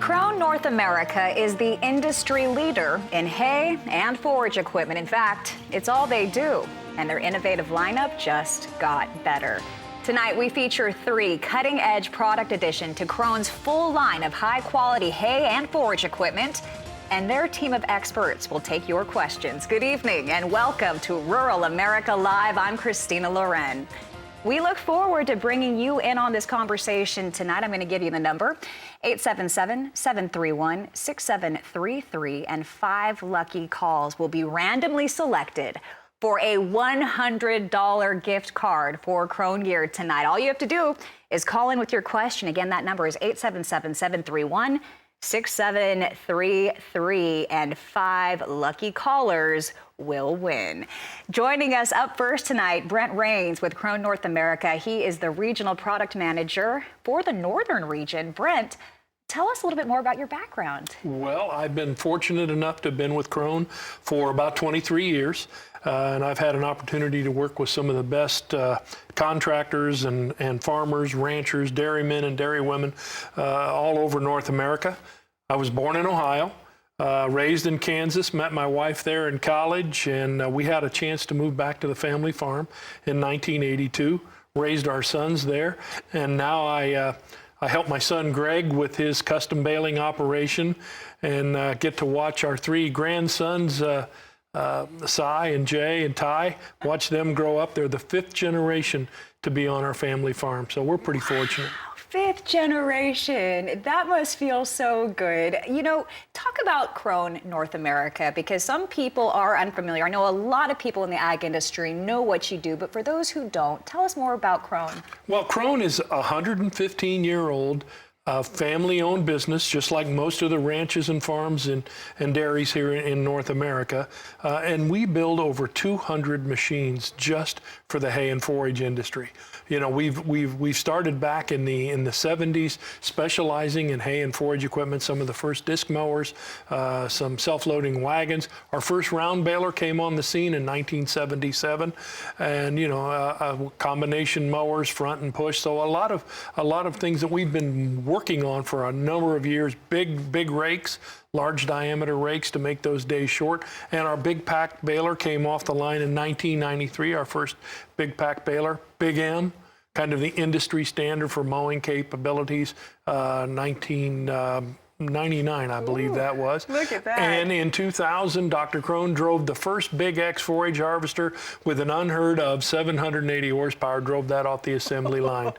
Crone North America is the industry leader in hay and forage equipment. In fact, it's all they do, and their innovative lineup just got better. Tonight, we feature 3 cutting-edge product addition to Crone's full line of high-quality hay and forage equipment, and their team of experts will take your questions. Good evening, and welcome to Rural America Live. I'm Christina Loren. We look forward to bringing you in on this conversation tonight. I'm going to give you the number, 877-731-6733, and 5 lucky calls will be randomly selected for a $100 gift card for Crone gear tonight. All you have to do is call in with your question. Again, that number is 877-731-6733, and 5 lucky callers will win. Joining us up first tonight, Brent Rains with Crone North America. He is the regional product manager for the northern region. Brent, tell us a little bit more about your background. Well, I've been fortunate enough to have been with Crone for about 23 years. And I've had an opportunity to work with some of the best contractors and farmers, ranchers, dairymen and dairywomen all over North America. I was born in Ohio, raised in Kansas, met my wife there in college, and we had a chance to move back to the family farm in 1982, raised our sons there, and now I help my son Greg with his custom baling operation and get to watch our 3 grandsons, Cy and Jay and Ty, watch them grow up. They're the 5th generation to be on our family farm, so we're pretty fortunate. 5th generation. That must feel so good. You know, talk about Crone North America, because some people are unfamiliar. I know a lot of people in the ag industry know what you do, but for those who don't, tell us more about Crone. Well, Crone is a 115-year-old family-owned business, just like most of the ranches and farms and dairies here in North America. And we build over 200 machines just for the hay and forage industry. You know, we've started back in the 70s, specializing in hay and forage equipment. Some of the first disc mowers, some self-loading wagons. Our first round baler came on the scene in 1977, and you know, combination mowers, front and push. So a lot of things that we've been working on for a number of years. Big rakes, large diameter rakes to make those days short. And our big pack baler came off the line in 1993, our first big pack baler, Big M, kind of the industry standard for mowing capabilities, 1999, I believe that was. Look at that. And in 2000, Dr. Crone drove the first big X forage harvester with an unheard of 780 horsepower, drove that off the assembly line.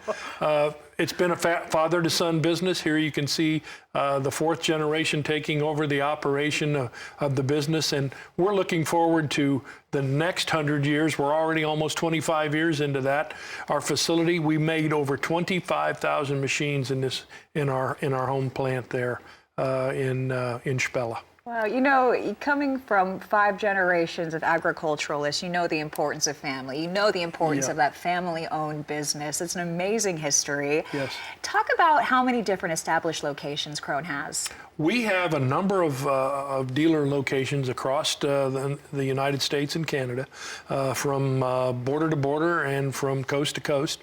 It's been a father to son business. Here you can see the 4th generation taking over the operation of the business, and we're looking forward to the next 100 years. We're already almost 25 years into that. Our facility, we made over 25,000 machines in our home plant there in Spella. Well, you know, coming from 5 generations of agriculturalists, you know the importance of family. You know the importance of that family-owned business. It's an amazing history. Yes. Talk about how many different established locations Crone has. We have a number of dealer locations across the United States and Canada, from border to border and from coast to coast.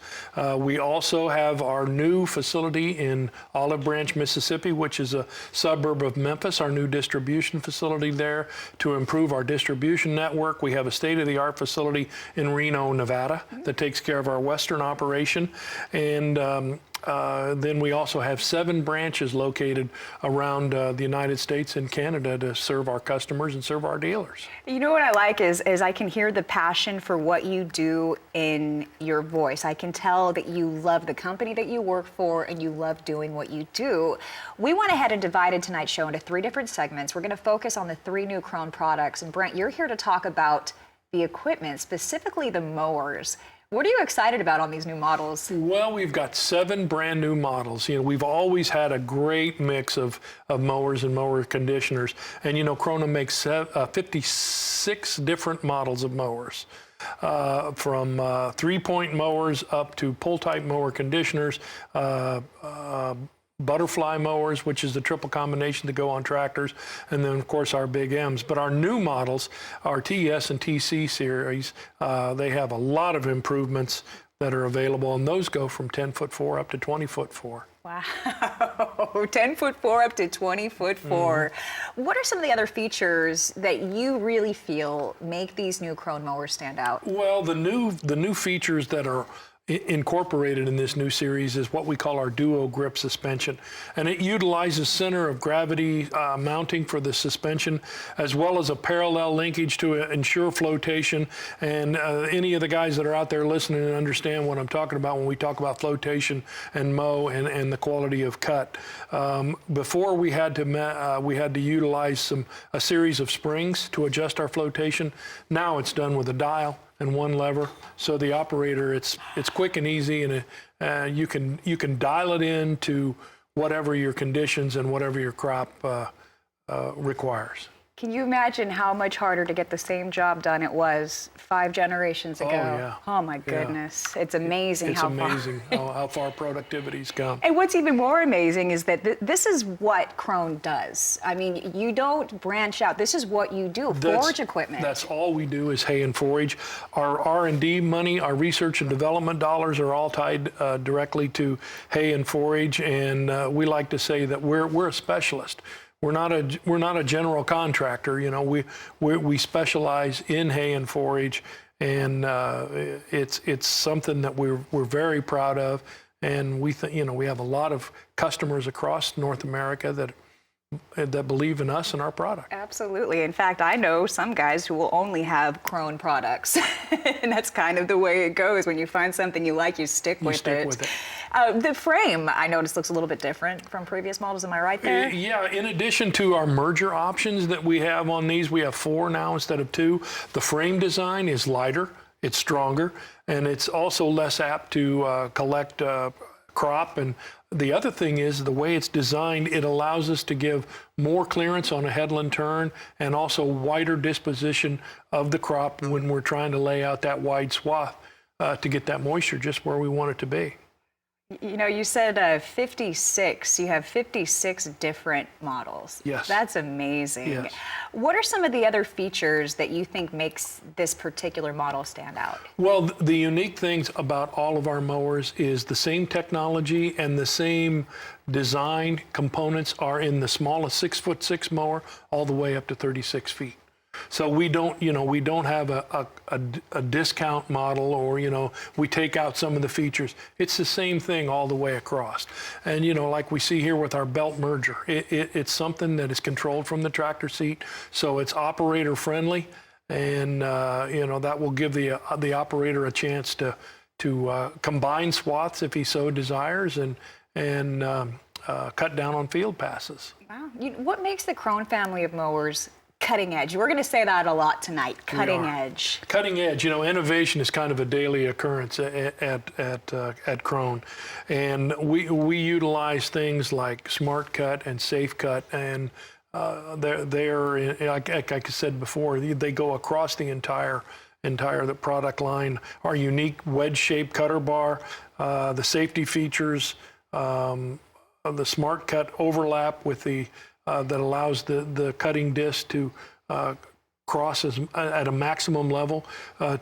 We also have our new facility in Olive Branch, Mississippi, which is a suburb of Memphis, our new distribution facility there to improve our distribution network. We have a state-of-the-art facility in Reno, Nevada, that takes care of our western operation. And then we also have 7 branches located around the United States and Canada to serve our customers and serve our dealers. You know what I like is I can hear the passion for what you do in your voice. I can tell that you love the company that you work for and you love doing what you do. We went ahead and divided tonight's show into 3 different segments. We're going to focus on the 3 new Crone products. And Brent, you're here to talk about the equipment, specifically the mowers. What are you excited about on these new models? Well, we've got 7 brand new models. You know, we've always had a great mix of mowers and mower conditioners. And, you know, Krone makes 56 different models of mowers, from 3-point mowers up to pull-type mower conditioners, butterfly mowers, which is the triple combination that go on tractors, and then of course our big M's. But our new models, our TS and TC series, they have a lot of improvements that are available, and those go from 10'4" up to 20'4". Wow, 10'4" up to 20'4". What are some of the other features that you really feel make these new Krone mowers stand out? Well, the new features that are incorporated in this new series is what we call our duo grip suspension, and it utilizes center of gravity mounting for the suspension, as well as a parallel linkage to ensure flotation. And any of the guys that are out there listening and understand what I'm talking about when we talk about flotation and mow and the quality of cut. Before we had to utilize a series of springs to adjust our flotation. Now it's done with a dial and one lever, so the operator, it's quick and easy, and you can dial it in to whatever your conditions and whatever your crop requires. Can you imagine how much harder to get the same job done it was 5 generations ago? Oh, yeah. Oh my goodness. Yeah. It's amazing how far productivity's come. And what's even more amazing is that this is what Krone does. I mean, you don't branch out. This is what you do, forage equipment. That's all we do is hay and forage. Our R&D money, our research and development dollars are all tied directly to hay and forage, and we like to say that we're a specialist. We're not a general contractor. You know, we specialize in hay and forage, and it's something that we're very proud of, and we have a lot of customers across North America that believe in us and our product. Absolutely. In fact, I know some guys who will only have Krone products, and that's kind of the way it goes. When you find something you like, you stick with it. The frame, I noticed, looks a little bit different from previous models. Am I right there? Yeah. In addition to our merger options that we have on these, we have 4 now instead of 2. The frame design is lighter, it's stronger, and it's also less apt to collect crop. And the other thing is the way it's designed, it allows us to give more clearance on a headland turn and also wider disposition of the crop when we're trying to lay out that wide swath to get that moisture just where we want it to be. You know, you said 56. You have 56 different models. Yes. That's amazing. Yes. What are some of the other features that you think makes this particular model stand out? Well, the unique things about all of our mowers is the same technology and the same design components are in the smallest 6'6" mower all the way up to 36 feet. So we don't have a discount model, or, we take out some of the features. It's the same thing all the way across. And, like we see here with our belt merger, it's something that is controlled from the tractor seat. So it's operator friendly, and, that will give the operator a chance to combine swaths if he so desires, and cut down on field passes. Wow. What makes the Krone family of mowers cutting edge? We're going to say that a lot tonight. Cutting edge. Cutting edge. Innovation is kind of a daily occurrence at Krone, and we utilize things like Smart Cut and Safe Cut, and they're like I said before, they go across the entire the product line. Our unique wedge-shaped cutter bar, the safety features, the Smart Cut overlap with the that allows the cutting disc to cross at a maximum level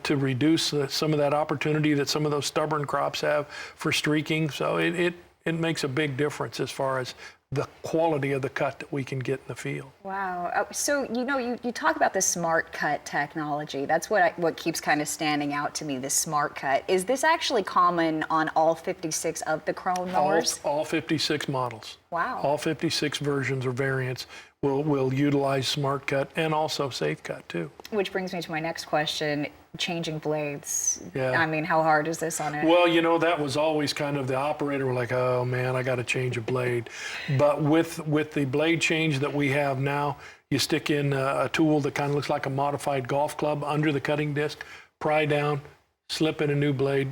to reduce some of that opportunity that some of those stubborn crops have for streaking. So it makes a big difference as far as the quality of the cut that we can get in the field. Wow. So, you talk about the Smart Cut technology. That's what keeps kind of standing out to me, this Smart Cut. Is this actually common on all 56 of the Krone mowers? All 56 models. Wow. All 56 versions or variants will utilize Smart Cut and also Safe Cut too. Which brings me to my next question. Changing blades. Yeah. I mean, how hard is this on it? Well, that was always kind of the operator were like, oh man, I got to change a blade. But with the blade change that we have now, you stick in a tool that kind of looks like a modified golf club under the cutting disc, pry down, slip in a new blade,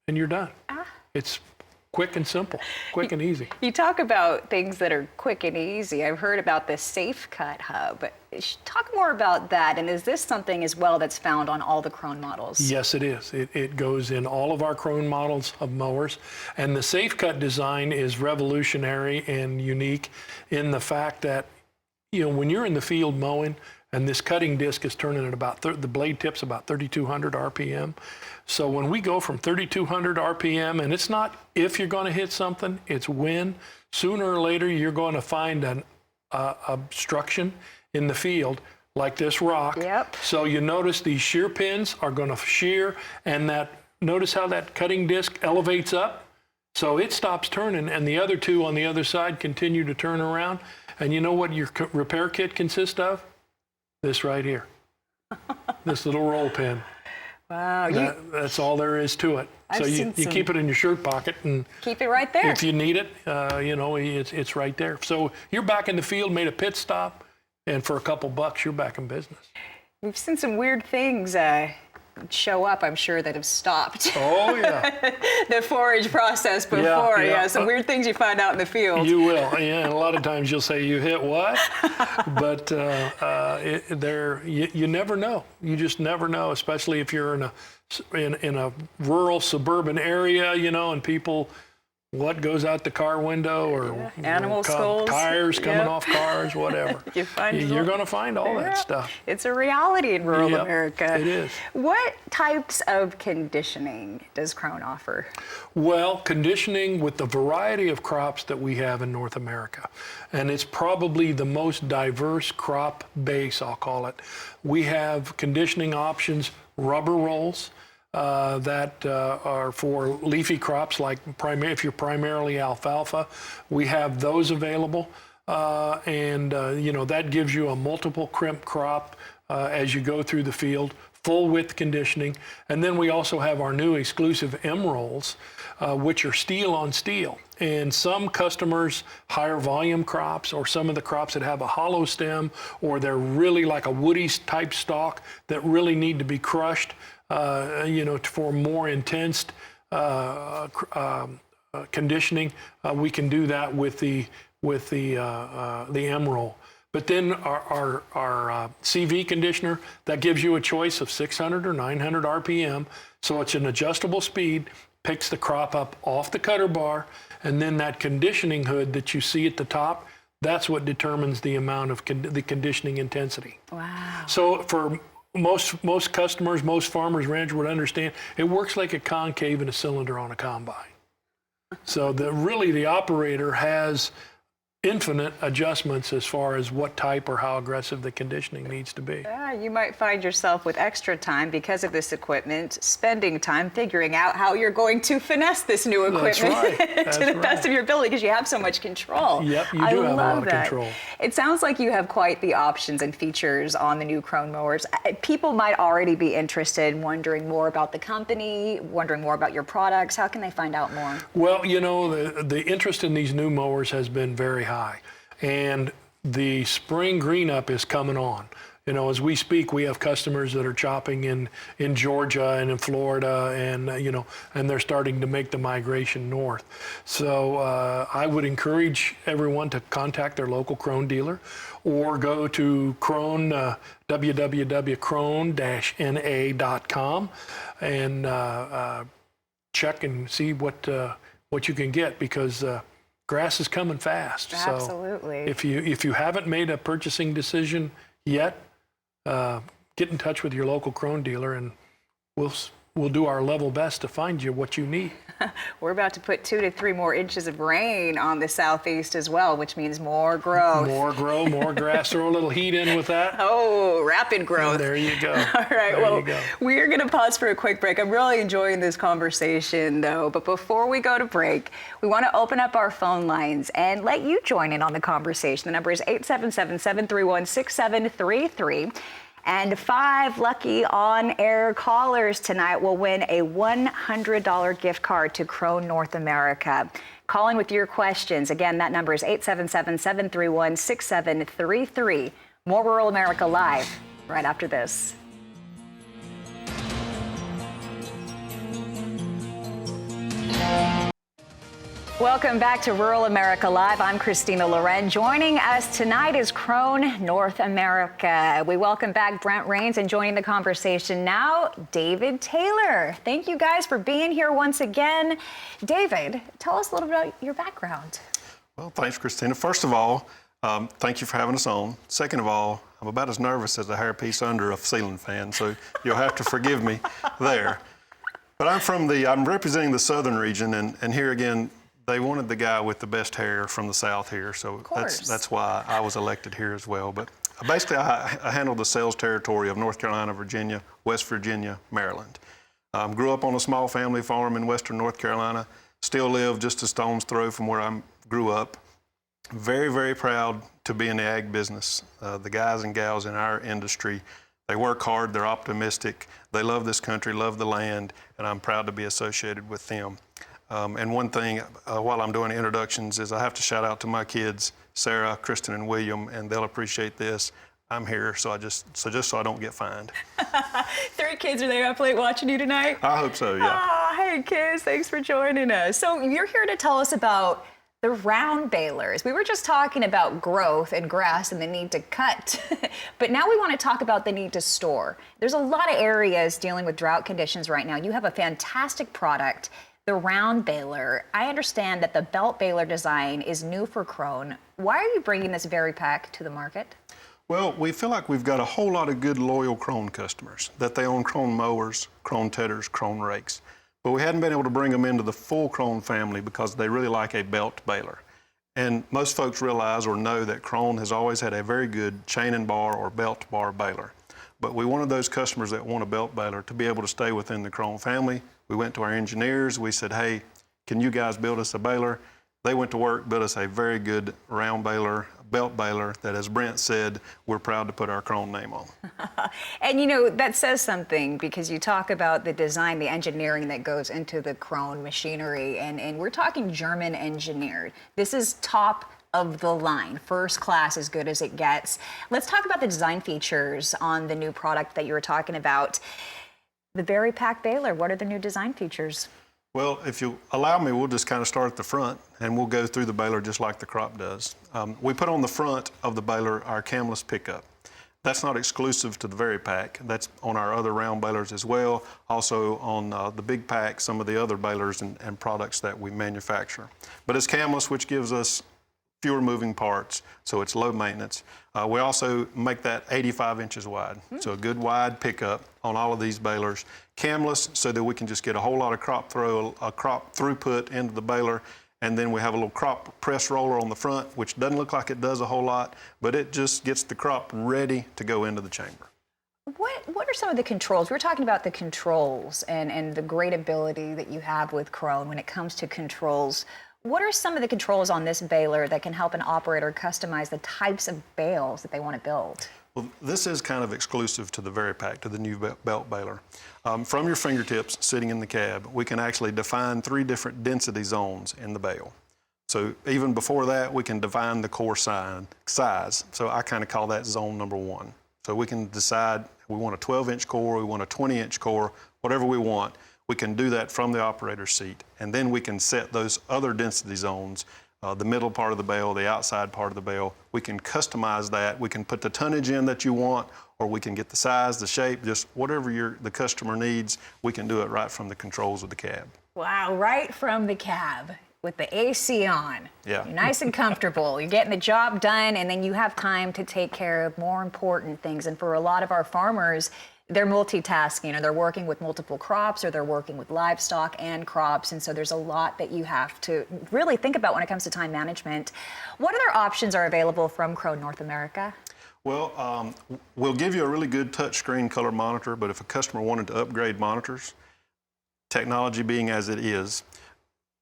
and you're done. It's quick and simple, quick and easy. You talk about things that are quick and easy. I've heard about the Safe Cut hub. Talk more about that, and is this something as well that's found on all the Krone models? Yes, it is. It goes in all of our Krone models of mowers, and the Safe Cut design is revolutionary and unique in the fact that, when you're in the field mowing, and this cutting disc is turning at about, the blade tip's about 3,200 RPM. So when we go from 3,200 RPM, and it's not if you're going to hit something, it's when. Sooner or later, you're going to find an obstruction in the field, like this rock. Yep. So you notice these shear pins are going to shear, and notice how that cutting disc elevates up? So it stops turning, and the other two on the other side continue to turn around. And you know what your repair kit consists of? This right here. This little roll pin. Wow. That's all there is to it. So you keep it in your shirt pocket and keep it right there. If you need it, you know, it's right there. So you're back in the field, made a pit stop, and for a couple bucks, you're back in business. We've seen some weird things show up, I'm sure, that have stopped. Oh, yeah. The forage process before. Yeah, some weird things you find out in the field. You will. Yeah, and a lot of times you'll say, you hit what? But you never know. You just never know, especially if you're in a rural suburban area, you know, and people, what goes out the car window, or animal skulls, tires coming off cars, whatever. You're going to find all that stuff. It's a reality in rural America. It is. What types of conditioning does Crone offer? Well, conditioning with the variety of crops that we have in North America, and it's probably the most diverse crop base, I'll call it. We have conditioning options, rubber rolls, that are for leafy crops, like if you're primarily alfalfa, we have those available, and you know, that gives you a multiple crimp crop as you go through the field, full width conditioning. And then we also have our new exclusive M rolls, which are steel on steel. And some customers, higher volume crops, or some of the crops that have a hollow stem, or they're really like a woody type stalk that really need to be crushed, you know, for more intense conditioning, we can do that with the M roll. But then our CV conditioner, that gives you a choice of 600 or 900 RPM. So it's an adjustable speed, picks the crop up off the cutter bar, and then that conditioning hood that you see at the top, that's what determines the amount of the conditioning intensity. Wow. So for most customers, most farmers, ranchers would understand, it works like a concave in a cylinder on a combine. So really the operator has infinite adjustments as far as what type or how aggressive the conditioning needs to be. You might find yourself with extra time because of this equipment, spending time figuring out how you're going to finesse this new equipment to the best of your ability, because you have so much control. Yep, you do have a lot of control. It sounds like you have quite the options and features on the new Crone mowers. People might already be interested, wondering more about the company, wondering more about your products. How can they find out more? Well, you know, the interest in these new mowers has been very high, and the spring green up is coming on. You know, as we speak, we have customers that are chopping in Georgia and in Florida, and you know, and they're starting to make the migration north. So I would encourage everyone to contact their local Crone dealer, or go to Crone, www.crone-na.com, and check and see what you can get, because grass is coming fast. Absolutely. So if you haven't made a purchasing decision yet, get in touch with your local Crone dealer, and we'll do our level best to find you what you need. We're about to put 2 to 3 more inches of rain on the southeast as well, which means more growth. More grass. Throw a little heat in with that. Oh, rapid growth. Oh, there you go. All right, well, we're going to pause for a quick break. I'm really enjoying this conversation, though. But before we go to break, we want to open up our phone lines and let you join in on the conversation. The number is 877-731-6733. And 5 lucky on-air callers tonight will win a $100 gift card to Crone North America. Calling with your questions. Again, that number is 877-731-6733. More Rural America Live right after this. Welcome back to Rural America Live. I'm Christina Loren. Joining us tonight is Crone North America. We welcome back Brent Rains, and joining the conversation now, David Taylor. Thank you guys for being here once again. David, tell us a little bit about your background. Well, thanks, Christina. First of all, thank you for having us on. Second of all, I'm about as nervous as a hairpiece under a ceiling fan, so you'll have to forgive me there. But I'm representing the southern region, and here again, they wanted the guy with the best hair from the south here, so that's why I was elected here as well. But basically, I handle the sales territory of North Carolina, Virginia, West Virginia, Maryland. Grew up on a small family farm in western North Carolina, still live just a stone's throw from where I grew up. Very, very proud to be in the ag business. The guys and gals in our industry, they work hard, they're optimistic, they love this country, love the land, and I'm proud to be associated with them. And one thing while I'm doing introductions is I have to shout out to my kids, Sarah, Kristen, and William, and they'll appreciate this. I'm here, so just so I don't get fined. 3 kids, are they up late watching you tonight? I hope so, yeah. Oh, hey kids, thanks for joining us. So you're here to tell us about the round balers. We were just talking about growth and grass and the need to cut, but now we want to talk about the need to store. There's a lot of areas dealing with drought conditions right now. You have a fantastic product, the round baler. I understand that the belt baler design is new for Crone. Why are you bringing this VariPack to the market? Well, we feel like we've got a whole lot of good loyal Crone customers, that they own Crone mowers, Crone tedders, Crone rakes. But we hadn't been able to bring them into the full Crone family because they really like a belt baler. And most folks realize or know that Crone has always had a very good chain and bar or belt bar baler. But we wanted those customers that want a belt baler to be able to stay within the Crone family. We went to our engineers, we said, hey, can you guys build us a baler? They went to work, built us a very good round baler, belt baler that, as Brent said, we're proud to put our Crone name on. And you know, that says something because you talk about the design, the engineering that goes into the Crone machinery, and we're talking German engineered. This is top of the line, first class, as good as it gets. Let's talk about the design features on the new product that you were talking about. The VariPack baler, what are the new design features? Well, if you allow me, we'll just kind of start at the front and we'll go through the baler just like the crop does. We put on the front of the baler our camless pickup. That's not exclusive to the VariPack. That's on our other round balers as well. Also on the big pack, some of the other balers and products that we manufacture. But it's camless, which gives us fewer moving parts, so it's low maintenance. We also make that 85 inches wide, so a good wide pickup on all of these balers. Camless, so that we can just get a whole lot of crop throughput into the baler, and then we have a little crop press roller on the front, which doesn't look like it does a whole lot, but it just gets the crop ready to go into the chamber. What are some of the controls? We were talking about the controls and the great ability that you have with Crone when it comes to controls. What are some of the controls on this baler that can help an operator customize the types of bales that they want to build? Well, this is kind of exclusive to the VariPack, to the new belt baler. From your fingertips, sitting in the cab, we can actually define 3 different density zones in the bale. So even before that, we can define the core size. So I kind of call that zone number 1. So we can decide we want a 12-inch core, we want a 20-inch core, whatever we want. We can do that from the operator's seat, and then we can set those other density zones, the middle part of the bale, the outside part of the bale. We can customize that. We can put the tonnage in that you want, or we can get the size, the shape, just whatever the customer needs. We can do it right from the controls of the cab. Wow, right from the cab with the AC on. Yeah. You're nice and comfortable. You're getting the job done, and then you have time to take care of more important things. And for a lot of our farmers, they're multitasking, or they're working with multiple crops, or they're working with livestock and crops. And so there's a lot that you have to really think about when it comes to time management. What other options are available from Crone North America? Well, we'll give you a really good touchscreen color monitor, but if a customer wanted to upgrade monitors, technology being as it is,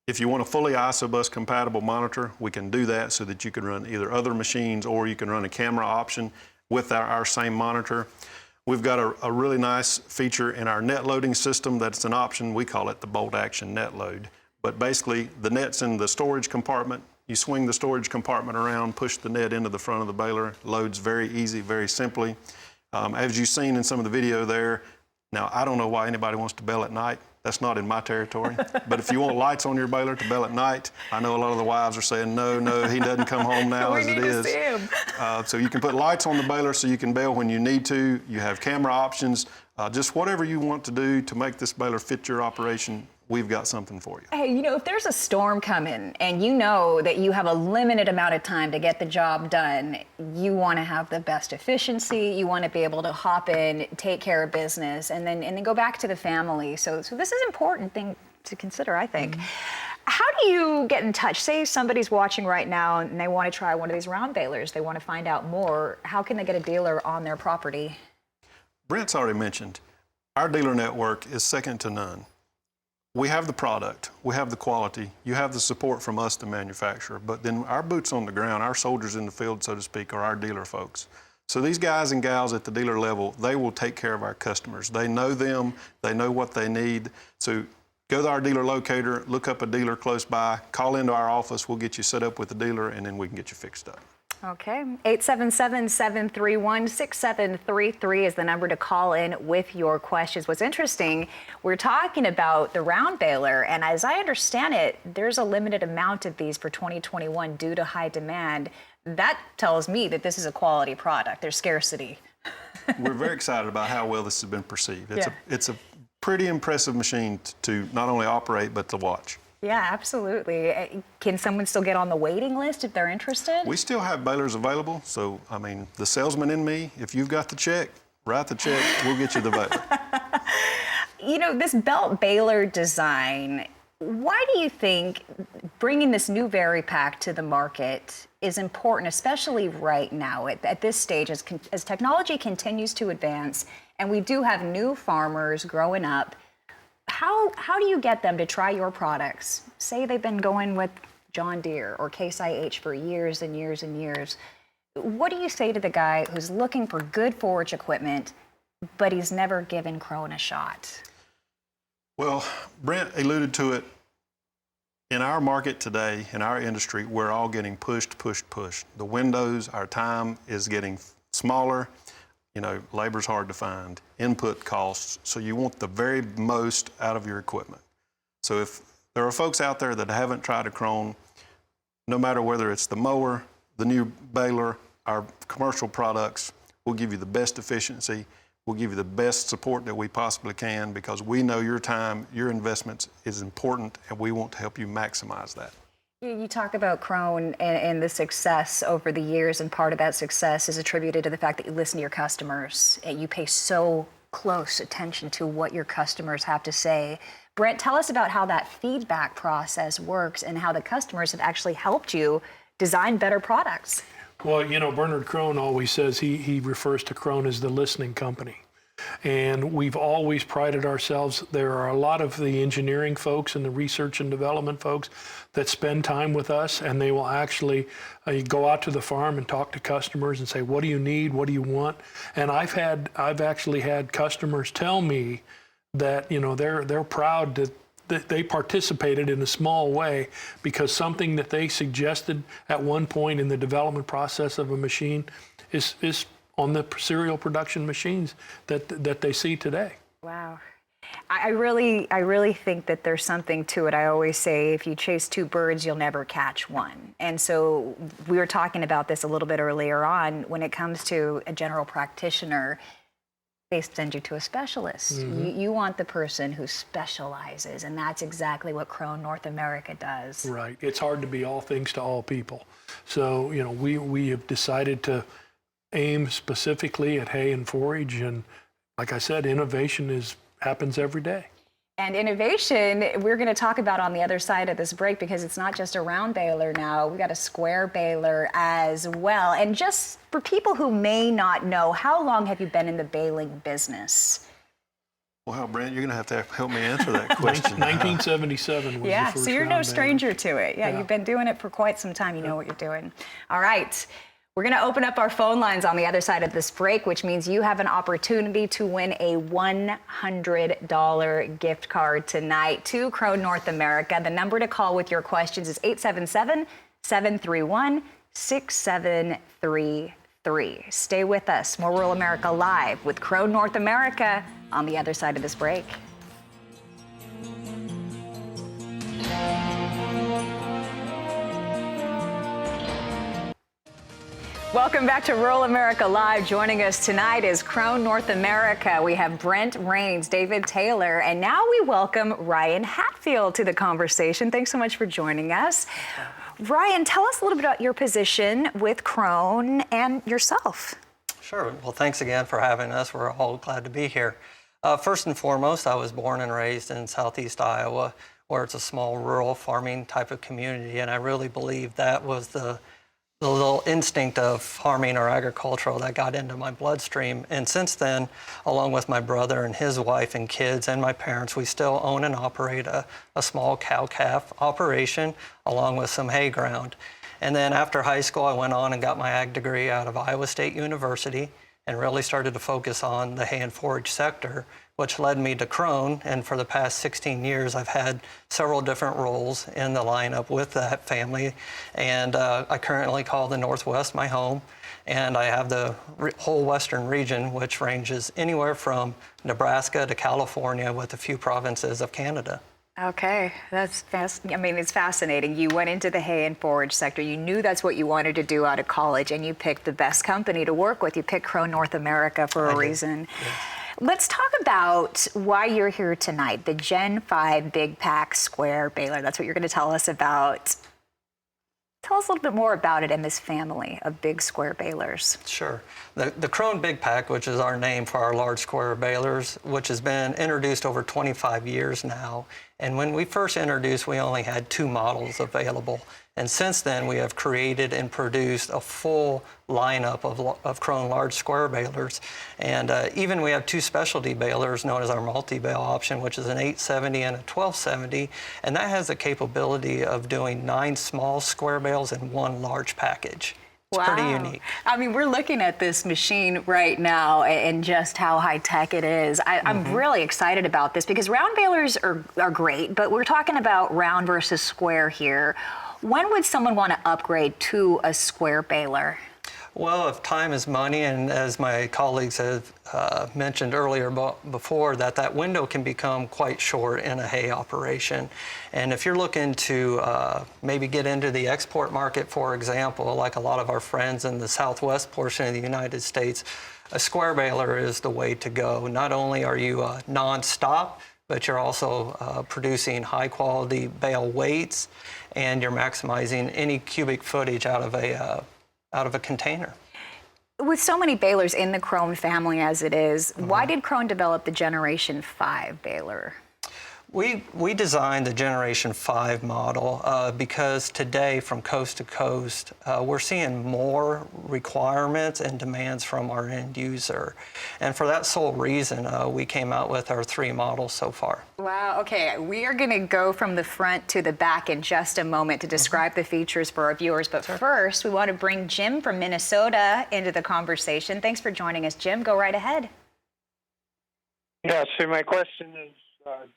if you want a fully ISOBUS compatible monitor, we can do that so that you can run either other machines or you can run a camera option with our same monitor. We've got a really nice feature in our net loading system that's an option. We call it the bolt action net load. But basically, the net's in the storage compartment. You swing the storage compartment around, push the net into the front of the baler. Loads very easy, very simply. As you've seen in some of the video there, now I don't know why anybody wants to bale at night. That's not in my territory. But if you want lights on your baler to bale at night, I know a lot of the wives are saying, no, he doesn't come home now as it is. We need to see him. So you can put lights on the baler so you can bale when you need to. You have camera options. Just whatever you want to do to make this baler fit your operation, we've got something for you. Hey, you know, if there's a storm coming and you know that you have a limited amount of time to get the job done, you want to have the best efficiency, you want to be able to hop in, take care of business, and then go back to the family. So this is an important thing to consider, I think. How do you get in touch? Say somebody's watching right now and they want to try one of these round balers, they want to find out more. How can they get a dealer on their property? Brent's already mentioned, our dealer network is second to none. We have the product, we have the quality, you have the support from us, the manufacturer, but then our boots on the ground, our soldiers in the field, so to speak, are our dealer folks. So these guys and gals at the dealer level, they will take care of our customers. They know them, they know what they need. So go to our dealer locator, look up a dealer close by, call into our office, we'll get you set up with the dealer, and then we can get you fixed up. Okay, 877-731-6733 is the number to call in with your questions. What's interesting, we're talking about the round baler, and as I understand it, there's a limited amount of these for 2021 due to high demand. That tells me that this is a quality product. There's scarcity. We're very excited about how well this has been perceived. It's a pretty impressive machine to not only operate, but to watch. Yeah, absolutely. Can someone still get on the waiting list if they're interested? We still have balers available, so I mean, the salesman in me, if you've got the check, write the check, we'll get you the baler. You know, this belt baler design, why do you think bringing this new VariPack to the market is important, especially right now at this stage as technology continues to advance and we do have new farmers growing up? How do you get them to try your products? Say they've been going with John Deere or Case IH for years and years and years. What do you say to the guy who's looking for good forage equipment, but he's never given Crone a shot? Well, Brent alluded to it. In our market today, in our industry, we're all getting pushed. The windows, our time is getting smaller. You know, labor's hard to find, input costs, so you want the very most out of your equipment. So if there are folks out there that haven't tried a Crone, no matter whether it's the mower, the new baler, our commercial products, we'll give you the best efficiency, we'll give you the best support that we possibly can, because we know your time, your investments is important, and we want to help you maximize that. You talk about Crone and the success over the years, and part of that success is attributed to the fact that you listen to your customers and you pay so close attention to what your customers have to say. Brent, tell us about how that feedback process works and how the customers have actually helped you design better products. Well, you know, Bernard Crone always says he refers to Crone as the listening company. And we've always prided ourselves. There are a lot of the engineering folks and the research and development folks that spend time with us, and they will actually go out to the farm and talk to customers and say, what do you need? What do you want? And I've actually had customers tell me that, you know, they're proud that they participated in a small way because something that they suggested at one point in the development process of a machine is on the serial production machines that they see today. Wow. I really think that there's something to it. I always say if you chase two birds, you'll never catch one. And so we were talking about this a little bit earlier on. When it comes to a general practitioner, they send you to a specialist. Mm-hmm. You want the person who specializes, and that's exactly what Crone North America does. Right. It's hard to be all things to all people. So, you know, we have decided to aim specifically at hay and forage, and like I said, innovation happens every day. And innovation, we're going to talk about on the other side of this break, because it's not just a round baler now. We've got a square baler as well. And just for people who may not know, how long have you been in the baling business? Well, Brent, you're going to have help me answer that question. 1977 was the first so you're no stranger baler. to it. Yeah, you've been doing it for quite some time. You know what you're doing. All right. We're going to open up our phone lines on the other side of this break, which means you have an opportunity to win a $100 gift card tonight to Crone North America. The number to call with your questions is 877-731-6733. Stay with us. More Rural America Live with Crone North America on the other side of this break. Welcome back to Rural America Live. Joining us tonight is Crone North America. We have Brent Rains, David Taylor, and now we welcome Ryan Hatfield to the conversation. Thanks so much for joining us. Ryan, tell us a little bit about your position with Crone and yourself. Sure. Well, thanks again for having us. We're all glad to be here. First and foremost, I was born and raised in Southeast Iowa, where it's a small rural farming type of community, and I really believe that was the little instinct of farming or agricultural that got into my bloodstream. And since then, along with my brother and his wife and kids and my parents, we still own and operate a small cow-calf operation along with some hay ground. And then after high school, I went on and got my ag degree out of Iowa State University and really started to focus on the hay and forage sector, which led me to Crone. And for the past 16 years, I've had several different roles in the lineup with that family. And I currently call the Northwest my home. And I have the whole Western region, which ranges anywhere from Nebraska to California with a few provinces of Canada. Okay, that's it's fascinating. You went into the hay and forage sector. You knew that's what you wanted to do out of college, and you picked the best company to work with. You picked Crone North America for a reason. Yes. Let's talk about why you're here tonight, the Gen 5 Big Pack Square Baler. That's what you're going to tell us about. Tell us a little bit more about it and this family of big square balers. Sure. The Crone Big Pack, which is our name for our large square balers, which has been introduced over 25 years now. And when we first introduced, we only had 2 models available. And since then, we have created and produced a full lineup of Crone large square balers. And even we have 2 specialty balers known as our multi-bale option, which is an 870 and a 1270. And that has the capability of doing 9 small square bales in 1 large package. It's pretty unique. I mean, we're looking at this machine right now and just how high tech it is. I'm really excited about this because round balers are great, but we're talking about round versus square here. When would someone want to upgrade to a square baler? Well, if time is money, and as my colleagues have mentioned earlier before, that window can become quite short in a hay operation. And if you're looking to maybe get into the export market, for example, like a lot of our friends in the southwest portion of the United States, a square baler is the way to go. Not only are you non-stop, but you're also producing high quality bale weights, and you're maximizing any cubic footage out of a container. With so many balers in the Crone family as it is, why did Crone develop the Generation 5 baler? We designed the Generation 5 model because today, from coast to coast, we're seeing more requirements and demands from our end user. And for that sole reason, we came out with our 3 models so far. Wow, okay. We are going to go from the front to the back in just a moment to describe the features for our viewers. But first, we want to bring Jim from Minnesota into the conversation. Thanks for joining us, Jim. Go right ahead. Yeah, so my question is,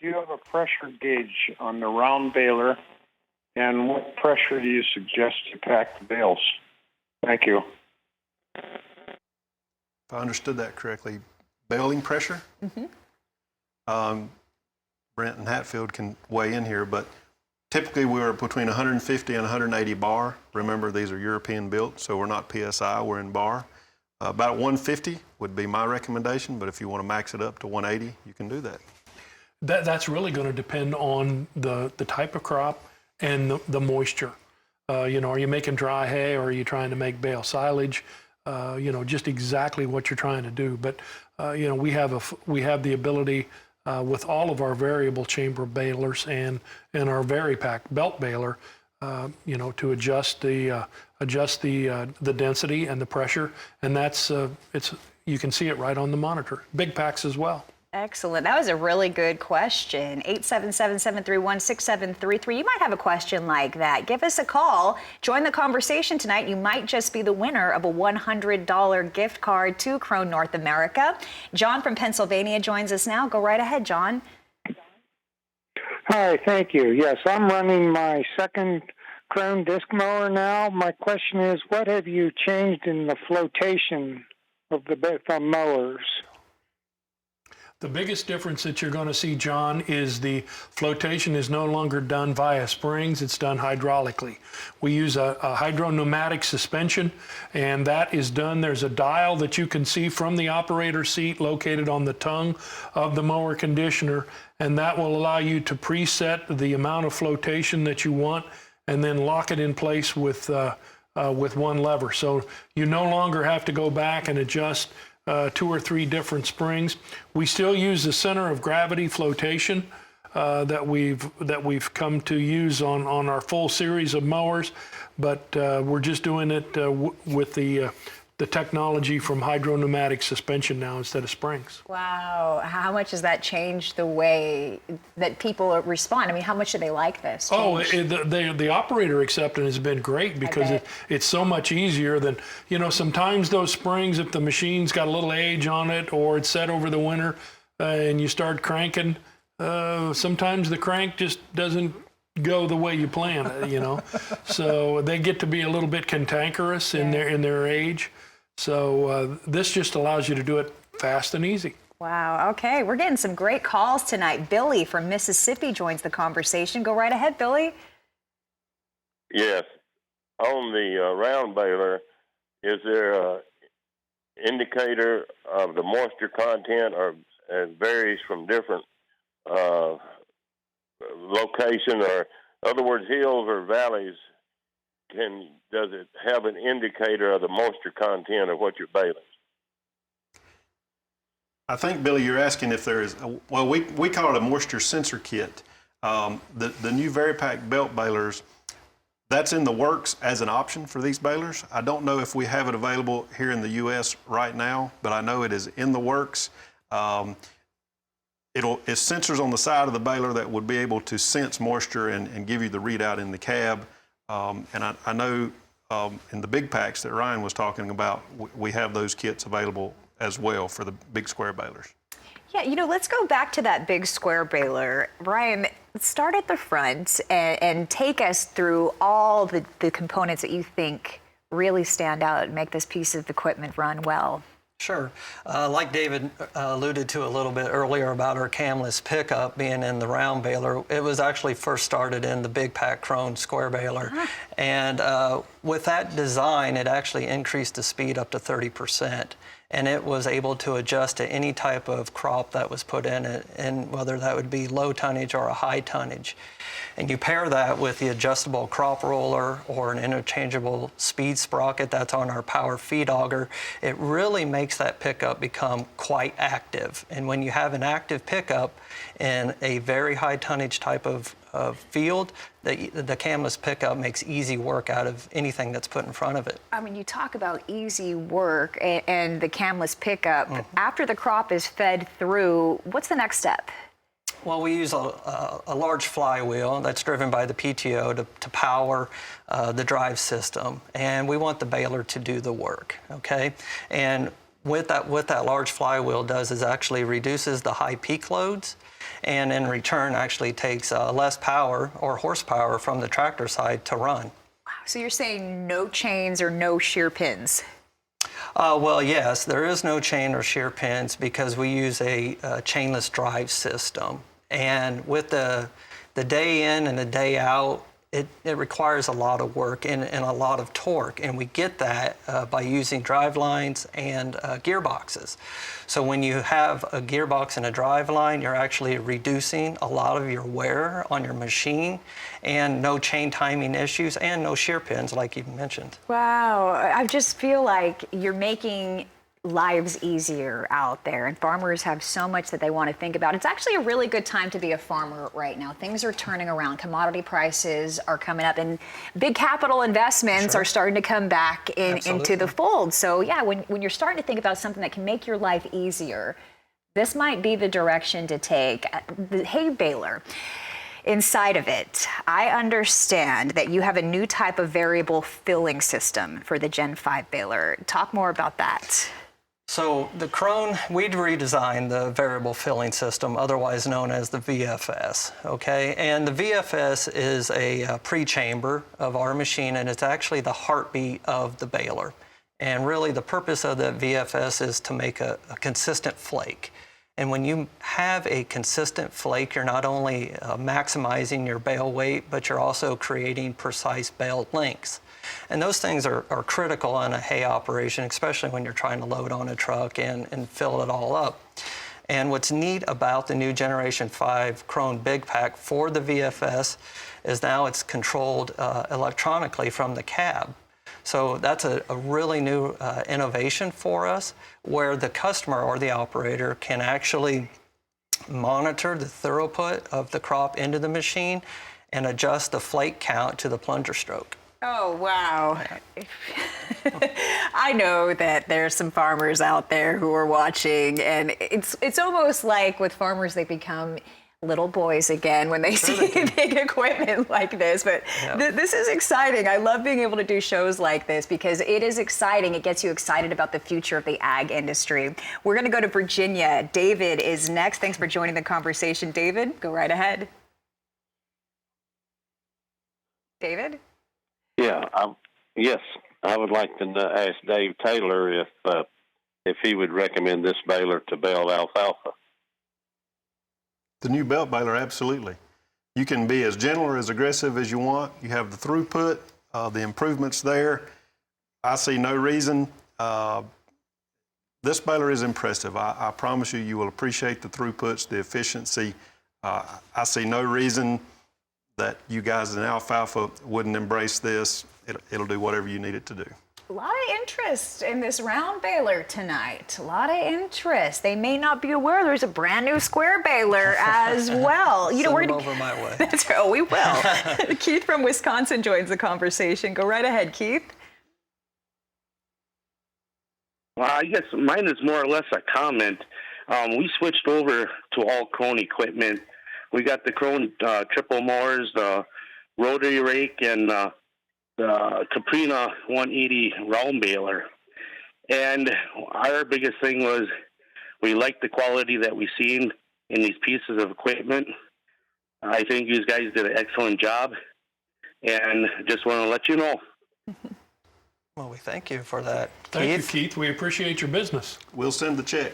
do you have a pressure gauge on the round baler, and what pressure do you suggest to pack the bales? Thank you. If I understood that correctly, baling pressure? Brent and Hatfield can weigh in here, but typically we're between 150 and 180 bar. Remember, these are European built, so we're not PSI, we're in bar. About 150 would be my recommendation, but if you want to max it up to 180, you can do that. That's really going to depend on the type of crop and the moisture. Are you making dry hay or are you trying to make bale silage? Just exactly what you're trying to do. But we have the ability with all of our variable chamber balers and our VariPack belt baler, to adjust the density and the pressure, and that's you can see it right on the monitor. Big packs as well. Excellent. That was a really good question. 877-731-6733. You might have a question like that. Give us a call. Join the conversation tonight. You might just be the winner of a $100 gift card to Crone North America. John from Pennsylvania joins us now. Go right ahead, John. Hi, thank you. Yes, I'm running my second Crone disc mower now. My question is, what have you changed in the flotation of the mowers? The biggest difference that you're going to see, John, is the flotation is no longer done via springs, it's done hydraulically. We use a hydro-pneumatic suspension, and that is done. There's a dial that you can see from the operator seat located on the tongue of the mower conditioner, and that will allow you to preset the amount of flotation that you want and then lock it in place with one lever. So you no longer have to go back and adjust 2 or 3 different springs. We still use the center of gravity flotation that we've come to use on our full series of mowers, but we're just doing it with the technology from hydro-pneumatic suspension now instead of springs. Wow, how much has that changed the way that people respond? I mean, how much do they like this change? The operator acceptance has been great because it's so much easier than, sometimes those springs, if the machine's got a little age on it or it's set over the winter and you start cranking, sometimes the crank just doesn't go the way you plan it, So they get to be a little bit cantankerous in their age. So this just allows you to do it fast and easy. Wow, okay, we're getting some great calls tonight. Billy from Mississippi joins the conversation. Go right ahead, Billy. Yes. On the round baler, is there a indicator of the moisture content, or it varies from different location, or in other words, hills or valleys? Does it have an indicator of the moisture content of what you're baling? I think, Billy, you're asking if there is, we call it a moisture sensor kit. The new VariPack belt balers, that's in the works as an option for these balers. I don't know if we have it available here in the U.S. right now, but I know it is in the works. It's sensors on the side of the baler that would be able to sense moisture and give you the readout in the cab. And I know in the big packs that Ryan was talking about, we have those kits available as well for the big square balers. Yeah, let's go back to that big square baler. Ryan, start at the front and take us through all the components that you think really stand out and make this piece of equipment run well. Sure. Like David alluded to a little bit earlier about our camless pickup being in the round baler, it was actually first started in the big pack Crone square baler. And with that design, it actually increased the speed up to 30%. And it was able to adjust to any type of crop that was put in it, and whether that would be low tonnage or a high tonnage. And you pair that with the adjustable crop roller or an interchangeable speed sprocket that's on our power feed auger, it really makes that pickup become quite active. And when you have an active pickup in a very high tonnage type of field, the camless pickup makes easy work out of anything that's put in front of it. I mean, you talk about easy work and the camless pickup. After the crop is fed through, what's the next step? Well, we use a large flywheel that's driven by the PTO to power the drive system, and we want the baler to do the work, okay? And what that large flywheel does is actually reduces the high peak loads, and in return actually takes less power or horsepower from the tractor side to run. Wow, so you're saying no chains or no shear pins? Well, yes, there is no chain or shear pins because we use a chainless drive system. And with the day in and the day out, it requires a lot of work and a lot of torque, and we get that by using drive lines and gearboxes. So when you have a gearbox and a drive line, you're actually reducing a lot of your wear on your machine, and no chain timing issues and no shear pins like you mentioned. Wow, I just feel like you're making lives easier out there, and farmers have so much that they want to think about. It's actually a really good time to be a farmer right now. Things are turning around. Commodity prices are coming up, and big capital investments are starting to come back into the fold. So yeah, when you're starting to think about something that can make your life easier, this might be the direction to take. The hay baler, inside of it, I understand that you have a new type of variable filling system for the Gen 5 baler. Talk more about that. So the Crone, we'd redesigned the variable filling system, otherwise known as the VFS, okay? And the VFS is a pre-chamber of our machine, and it's actually the heartbeat of the baler. And really the purpose of the VFS is to make a consistent flake. And when you have a consistent flake, you're not only maximizing your bale weight, but you're also creating precise bale lengths. And those things are critical in a hay operation, especially when you're trying to load on a truck and fill it all up. And what's neat about the new Generation 5 Crone Big Pack for the VFS is now it's controlled electronically from the cab. So that's a really new innovation for us, where the customer or the operator can actually monitor the throughput of the crop into the machine and adjust the flake count to the plunger stroke. Oh, wow. I know that there's some farmers out there who are watching, and it's almost like with farmers, they become little boys again when they see big equipment like this. But this is exciting. I love being able to do shows like this because it is exciting. It gets you excited about the future of the ag industry. We're going to go to Virginia. David is next. Thanks for joining the conversation. David, go right ahead. David? Yeah, yes, I would like to ask Dave Taylor if he would recommend this baler to bale alfalfa. The new belt baler, absolutely. You can be as gentle or as aggressive as you want. You have the throughput, the improvements there. I see no reason. This baler is impressive. I promise you will appreciate the throughputs, the efficiency. I see no reason that you guys in alfalfa wouldn't embrace this. It'll do whatever you need it to do. A lot of interest in this round baler tonight. A lot of interest. They may not be aware there's a brand new square baler as well. You know, we're over my way. That's right. Oh, we will. Keith from Wisconsin joins the conversation. Go right ahead, Keith. Well, I guess mine is more or less a comment. We switched over to all Crone equipment. We got the Crone triple mowers, the rotary rake, and the Caprina 180 round baler. And our biggest thing was we liked the quality that we seen in these pieces of equipment. I think you guys did an excellent job, and just want to let you know. Well, we thank you for that, Thank you, Keith. We appreciate your business. We'll send the check.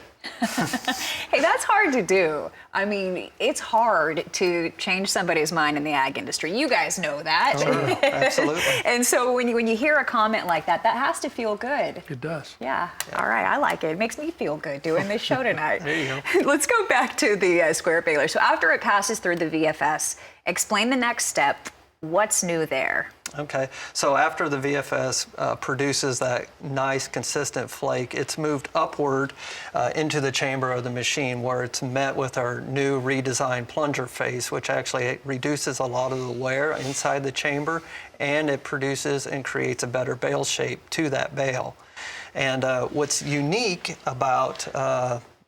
Hey, that's hard to do. I mean, it's hard to change somebody's mind in the ag industry. You guys know that. Sure, absolutely. And so when you hear a comment like that, that has to feel good. It does. Yeah. All right. I like it. It makes me feel good doing this show tonight. There you go. Let's go back to the square baler. So after it passes through the VFS, explain the next step. What's new there? Okay, so after the VFS produces that nice consistent flake, it's moved upward into the chamber of the machine, where it's met with our new redesigned plunger face, which actually reduces a lot of the wear inside the chamber, and it produces and creates a better bale shape to that bale. And what's unique about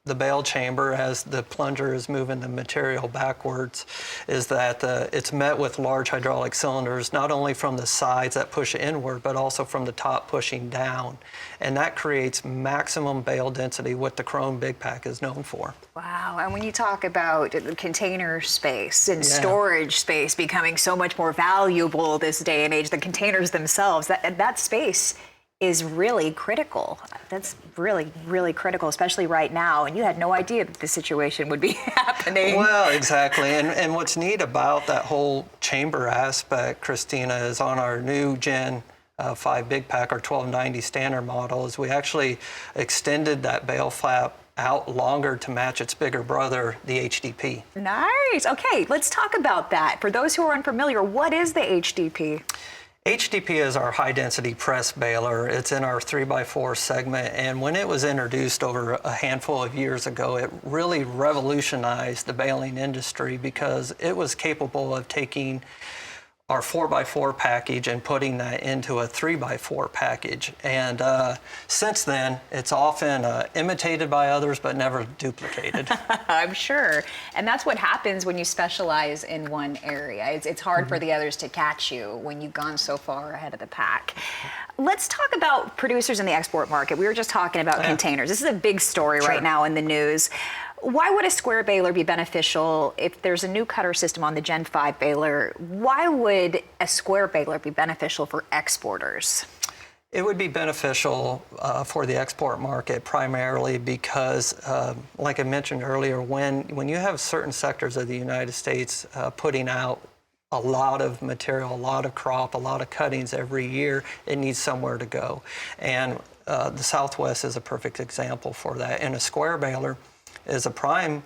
the bale chamber, as the plunger is moving the material backwards, is that it's met with large hydraulic cylinders, not only from the sides that push inward, but also from the top pushing down. And that creates maximum bale density, what the Crone Big Pack is known for. Wow, and when you talk about container space and storage space becoming so much more valuable this day and age, the containers themselves, that space is really critical. That's really, really critical, especially right now. And you had no idea that this situation would be happening. Well, exactly. And what's neat about that whole chamber aspect, Christina, is on our new Gen 5 Big Pack, our 1290 standard model, is we actually extended that bale flap out longer to match its bigger brother, the HDP. Nice. Okay, let's talk about that. For those who are unfamiliar, what is the HDP? HDP is our high-density press baler. It's in our 3x4 segment, and when it was introduced over a handful of years ago, it really revolutionized the baling industry because it was capable of taking our 4x4 package and putting that into a 3x4 package. And since then, it's often imitated by others, but never duplicated. I'm sure. And that's what happens when you specialize in one area. It's hard for the others to catch you when you've gone so far ahead of the pack. Let's talk about producers in the export market. We were just talking about containers. This is a big story right now in the news. Why would a square baler be beneficial if there's a new cutter system on the Gen 5 baler? Why would a square baler be beneficial for exporters? It would be beneficial for the export market primarily because, like I mentioned earlier, when you have certain sectors of the United States putting out a lot of material, a lot of crop, a lot of cuttings every year, it needs somewhere to go. And the Southwest is a perfect example for that. And a square baler is a prime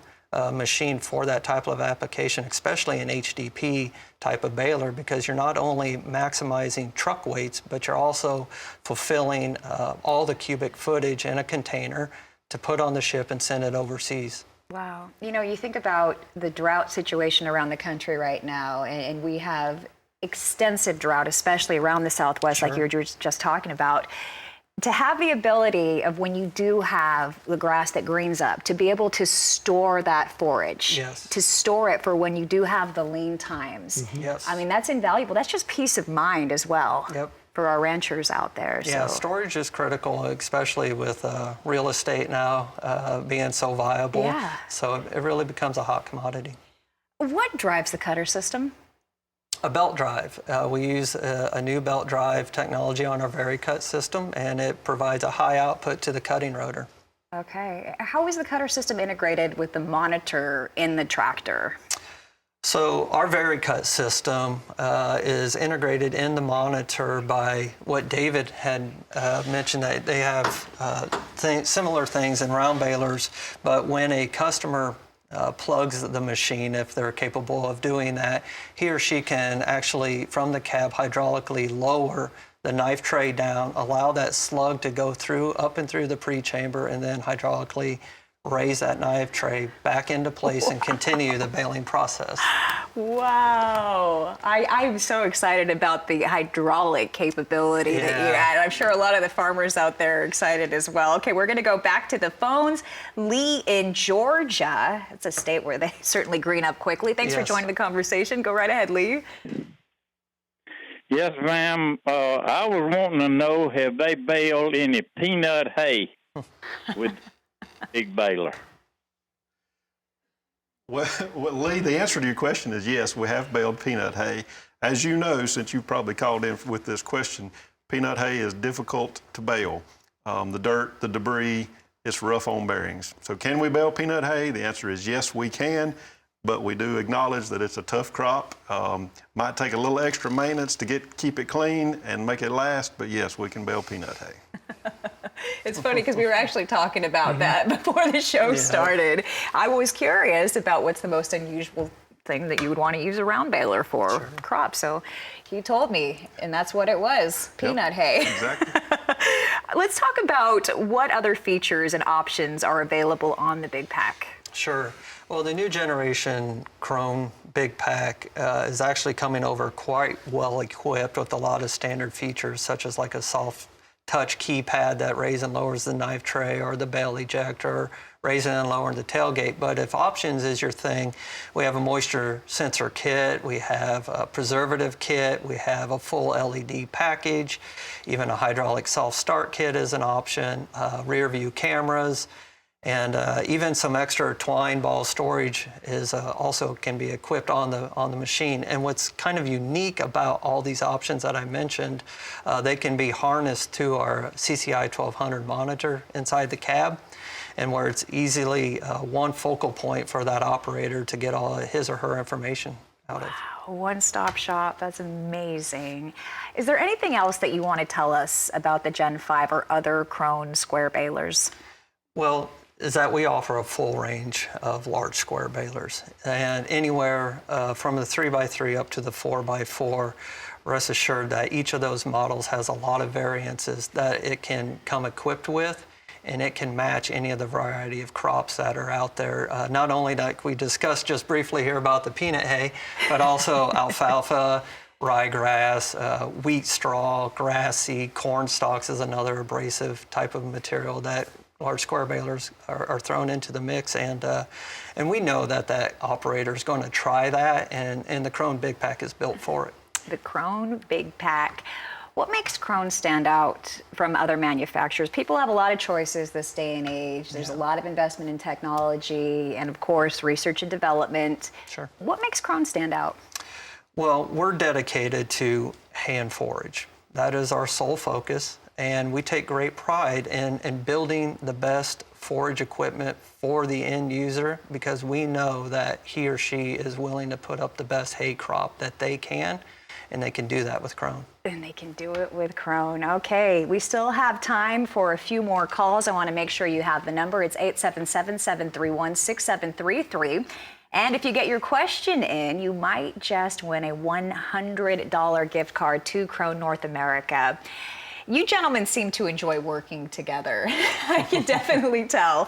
machine for that type of application, especially an HDP type of baler, because you're not only maximizing truck weights, but you're also fulfilling all the cubic footage in a container to put on the ship and send it overseas. Wow. You know, you think about the drought situation around the country right now, and we have extensive drought, especially around the Southwest, Sure. like you were just talking about. To have the ability of when you do have the grass that greens up, to be able to store that forage, Yes. to store it for when you do have the lean times. Yes. I mean, that's invaluable. That's just peace of mind as well. Yep. For our ranchers out there. Yeah, So. storage is critical, especially with real estate now being so viable. Yeah. So it really becomes a hot commodity. What drives the cutter system? A belt drive. We use a new belt drive technology on our VariPack system, and it provides a high output to the cutting rotor. Okay. How is the cutter system integrated with the monitor in the tractor? So our VariPack system is integrated in the monitor by what David had mentioned, that they have similar things in round balers, but when a customer plugs the machine, if they're capable of doing that, he or she can actually, from the cab, hydraulically lower the knife tray down, allow that slug to go through, up and through the pre-chamber, and then hydraulically raise that knife tray back into place and continue the baling process. Wow. I'm so excited about the hydraulic capability that you add. I'm sure a lot of the farmers out there are excited as well. Okay, we're going to go back to the phones. Lee in Georgia. It's a state where they certainly green up quickly. Thanks for joining the conversation. Go right ahead, Lee. Yes, ma'am. I was wanting to know, have they baled any peanut hay with big baler? Well, Lee, the answer to your question is yes, we have baled peanut hay. As you know, since you probably called in with this question, peanut hay is difficult to bale. The dirt, the debris, it's rough on bearings. So can we bale peanut hay? The answer is yes, we can, but we do acknowledge that it's a tough crop. Might take a little extra maintenance to keep it clean and make it last, but yes, we can bale peanut hay. It's funny because we were actually talking about that before the show started. I was curious about what's the most unusual thing that you would want to use a round baler for crops. So he told me, and that's what it was, peanut hay. Exactly. Let's talk about what other features and options are available on the Big Pack. Sure. Well, the new generation Crone Big Pack is actually coming over quite well equipped with a lot of standard features, such as like a soft touch keypad that raises and lowers the knife tray, or the bale ejector, raising and lowering the tailgate. But if options is your thing, we have a moisture sensor kit, we have a preservative kit, we have a full LED package, even a hydraulic self-start kit is an option, rear view cameras, and even some extra twine ball storage is also can be equipped on the machine. And what's kind of unique about all these options that I mentioned, they can be harnessed to our CCI 1200 monitor inside the cab, and where it's easily one focal point for that operator to get all his or her information out of. One-stop shop. That's amazing. Is there anything else that you want to tell us about the Gen 5 or other Crone square balers? Well, is that we offer a full range of large square balers, and anywhere from the 3x3 up to the 4x4. Rest assured that each of those models has a lot of variances that it can come equipped with, and it can match any of the variety of crops that are out there. Not only like we discussed just briefly here about the peanut hay, but also alfalfa, ryegrass, wheat straw, grass seed, corn stalks is another abrasive type of material that large square balers are thrown into the mix, and we know that operator is going to try that, and the Crone Big Pack is built for it. The Crone Big Pack. What makes Crone stand out from other manufacturers? People have a lot of choices this day and age. There's a lot of investment in technology and, of course, research and development. Sure. What makes Crone stand out? Well, we're dedicated to hay and forage. That is our sole focus. And we take great pride in building the best forage equipment for the end user, because we know that he or she is willing to put up the best hay crop that they can, and they can do that with Crone. And they can do it with Crone. Okay, we still have time for a few more calls. I want to make sure you have the number. It's 877-731-6733. And if you get your question in, you might just win a $100 gift card to Crone North America. You gentlemen seem to enjoy working together. I can definitely tell.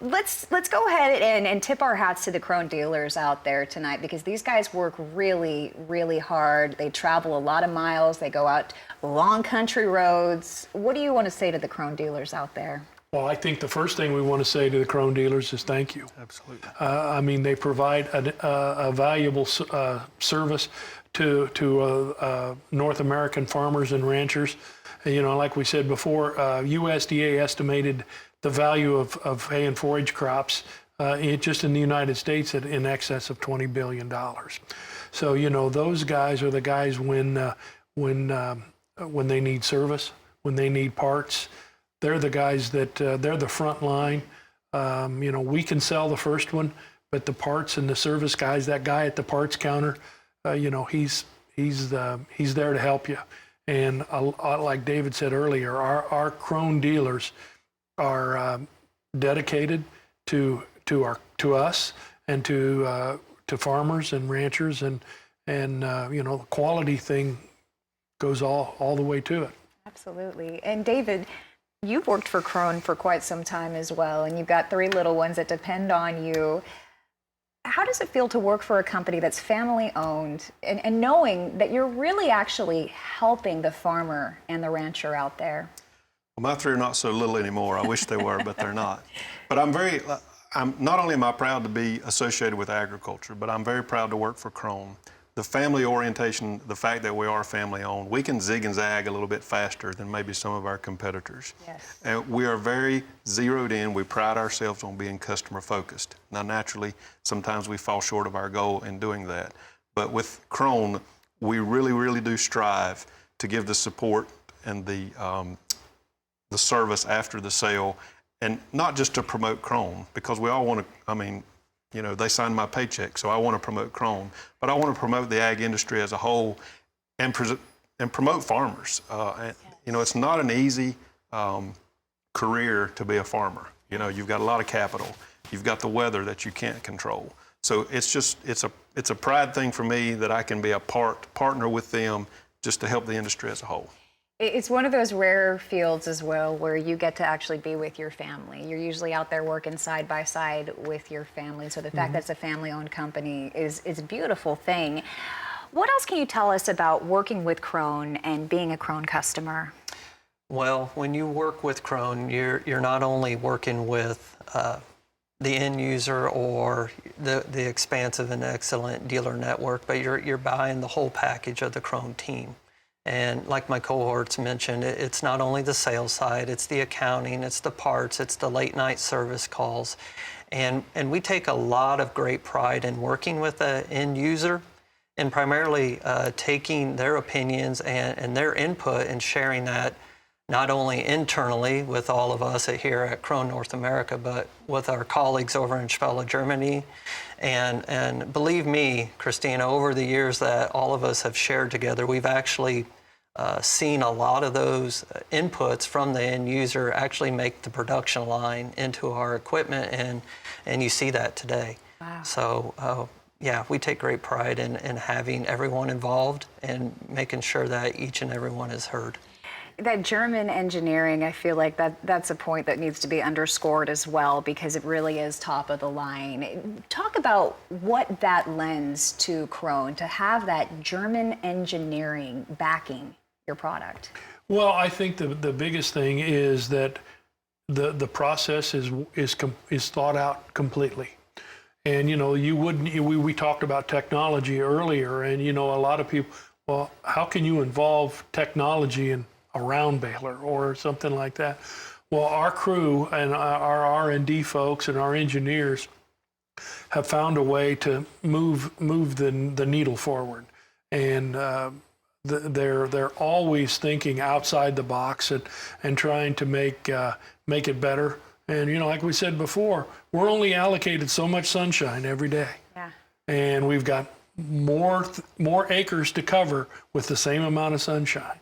Let's go ahead and tip our hats to the Crone dealers out there tonight, because these guys work really, really hard. They travel a lot of miles. They go out long country roads. What do you want to say to the Crone dealers out there? Well, I think the first thing we want to say to the Crone dealers is thank you. Absolutely. I mean, they provide a valuable service to North American farmers and ranchers. You know, like we said before, USDA estimated the value of hay and forage crops just in the United States at in excess of $20 billion. So, you know, those guys are the guys when they need service, when they need parts. They're the guys that they're the front line. You know, we can sell the first one, but the parts and the service guys, that guy at the parts counter, you know, he's there to help you. And like David said earlier, our Crone dealers are dedicated to us and to farmers and ranchers, and you know, the quality thing goes all the way to it. Absolutely. And David, you've worked for Crone for quite some time as well, and you've got 3 little ones that depend on you. How does it feel to work for a company that's family owned, and knowing that you're really actually helping the farmer and the rancher out there? Well, my 3 are not so little anymore. I wish they were, but they're not. But I'm not only am I proud to be associated with agriculture, but I'm very proud to work for Crone. The family orientation, the fact that we are family owned, we can zig and zag a little bit faster than maybe some of our competitors. Yes. And we are very zeroed in. We pride ourselves on being customer focused. Now, naturally, sometimes we fall short of our goal in doing that. But with Crone, we really, really do strive to give the support and the service after the sale, and not just to promote Crone, because we all want to, I mean, you know, they signed my paycheck, so I want to promote Crone, but I want to promote the ag industry as a whole and promote farmers. You know, it's not an easy career to be a farmer. You know, you've got a lot of capital. You've got the weather that you can't control. So it's a pride thing for me that I can be a partner with them just to help the industry as a whole. It's one of those rare fields as well where you get to actually be with your family. You're usually out there working side by side with your family. So the fact that it's a family-owned company is a beautiful thing. What else can you tell us about working with Crone and being a Crone customer? Well, when you work with Crone, you're not only working with the end user or the expansive and excellent dealer network, but you're buying the whole package of the Crone team. And like my cohorts mentioned, it's not only the sales side, it's the accounting, it's the parts, it's the late night service calls. And we take a lot of great pride in working with the end user, and primarily taking their opinions and their input and sharing that not only internally with all of us here at Crone North America, but with our colleagues over in Spelle, Germany. And believe me, Christina, over the years that all of us have shared together, we've actually seen a lot of those inputs from the end user actually make the production line into our equipment, and you see that today. Wow. So yeah, we take great pride in having everyone involved and making sure that each and every one is heard. That German engineering, I feel like that's a point that needs to be underscored as well, because it really is top of the line. Talk about what that lends to Crone, to have that German engineering backing your product. Well, I think the biggest thing is that the process is thought out completely. And, you know, we talked about technology earlier, and, you know, a lot of people, well, how can you involve technology around Baler or something like that? Well, our crew and our R&D folks and our engineers have found a way to move the needle forward. And they're always thinking outside the box and trying to make it better. And you know, like we said before, we're only allocated so much sunshine every day. Yeah. And we've got more acres to cover with the same amount of sunshine.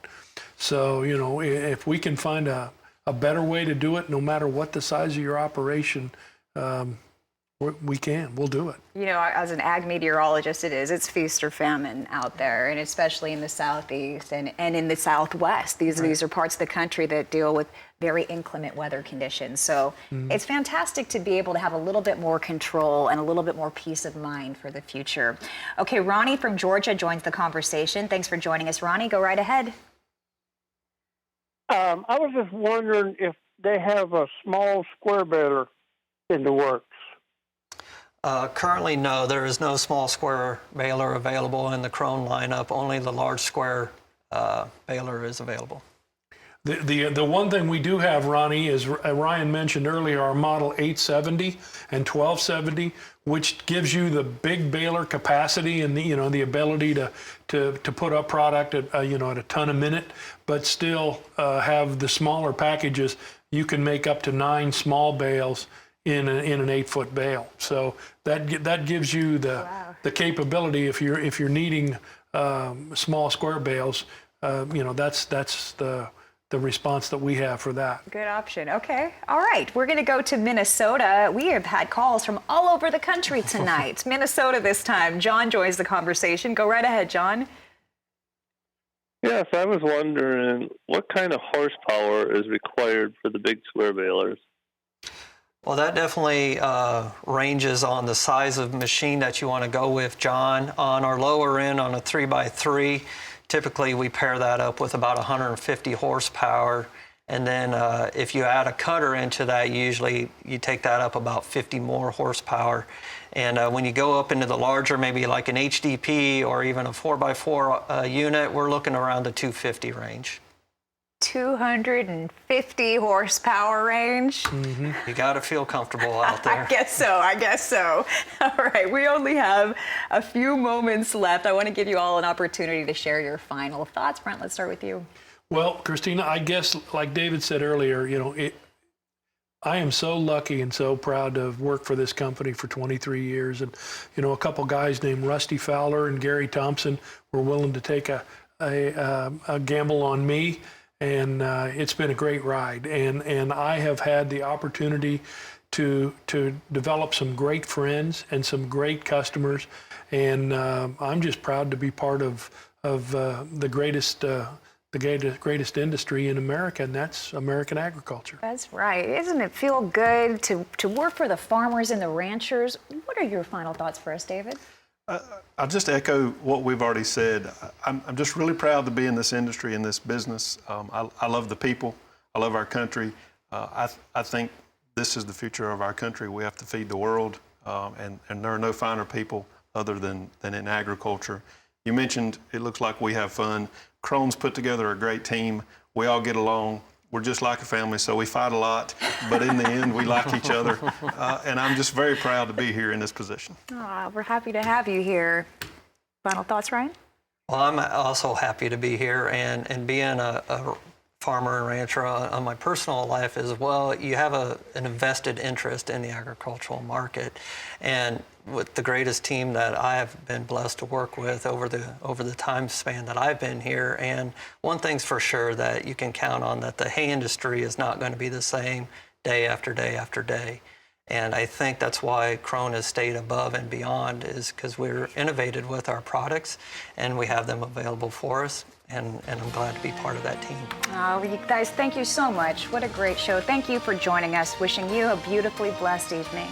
So, you know, if we can find a better way to do it, no matter what the size of your operation, we'll do it. You know, as an ag meteorologist, it's feast or famine out there, and especially in the Southeast and in the Southwest. These are parts of the country that deal with very inclement weather conditions. So it's fantastic to be able to have a little bit more control and a little bit more peace of mind for the future. Okay, Ronnie from Georgia joins the conversation. Thanks for joining us, Ronnie. Go right ahead. I was just wondering if they have a small square baler in the works. Currently, no. There is no small square baler available in the Crone lineup. Only the large square baler is available. The one thing we do have, Ronnie, is Ryan mentioned earlier, our model 870 and 1270, which gives you the big baler capacity and the ability to put up product at a ton a minute, but still have the smaller packages. You can make up to 9 small bales in an 8-foot bale. So that gives you the capability if you're needing small square bales. That's the response that we have for that. Good option. Okay. All right. We're going to go to Minnesota. We have had calls from all over the country tonight. Minnesota this time. John joins the conversation. Go right ahead, John. Yes, I was wondering what kind of horsepower is required for the big square balers? Well, that definitely ranges on the size of machine that you want to go with, John. On our lower end, on a 3x3, typically we pair that up with about 150 horsepower. And then if you add a cutter into that, usually you take that up about 50 more horsepower. And when you go up into the larger, maybe like an HDP or even a 4x4 unit, we're looking around the 250 range. 250 horsepower range. You got to feel comfortable out there. I guess so. All right, we only have a few moments left. I want to give you all an opportunity to share your final thoughts. Brent, let's start with you. Well, Christina, I guess like David said earlier, I am so lucky and so proud to have worked for this company for 23 years. And, a couple guys named Rusty Fowler and Gary Thompson were willing to take a gamble on me. And it's been a great ride. And I have had the opportunity to develop some great friends and some great customers. And I'm just proud to be part of the greatest industry in America, and that's American agriculture. That's right. Doesn't it feel good to work for the farmers and the ranchers? What are your final thoughts for us, David? I'll just echo what we've already said. I'm just really proud to be in this industry, in this business. I love the people. I love our country. I think this is the future of our country. We have to feed the world, and there are no finer people other than in agriculture. You mentioned it looks like we have fun. Crone's put together a great team. We all get along. We're just like a family, so we fight a lot, but in the end, we like each other. And I'm just very proud to be here in this position. We're happy to have you here. Final thoughts, Ryan? Well, I'm also happy to be here, and being a farmer and rancher on my personal life as well, you have an invested interest in the agricultural market. And with the greatest team that I have been blessed to work with over the time span that I've been here. And one thing's for sure that you can count on, that the hay industry is not going to be the same day after day after day. And I think that's why Krone has stayed above and beyond, is because we're innovative with our products and we have them available for us. And I'm glad to be part of that team. Oh, you guys, thank you so much. What a great show. Thank you for joining us. Wishing you a beautifully blessed evening.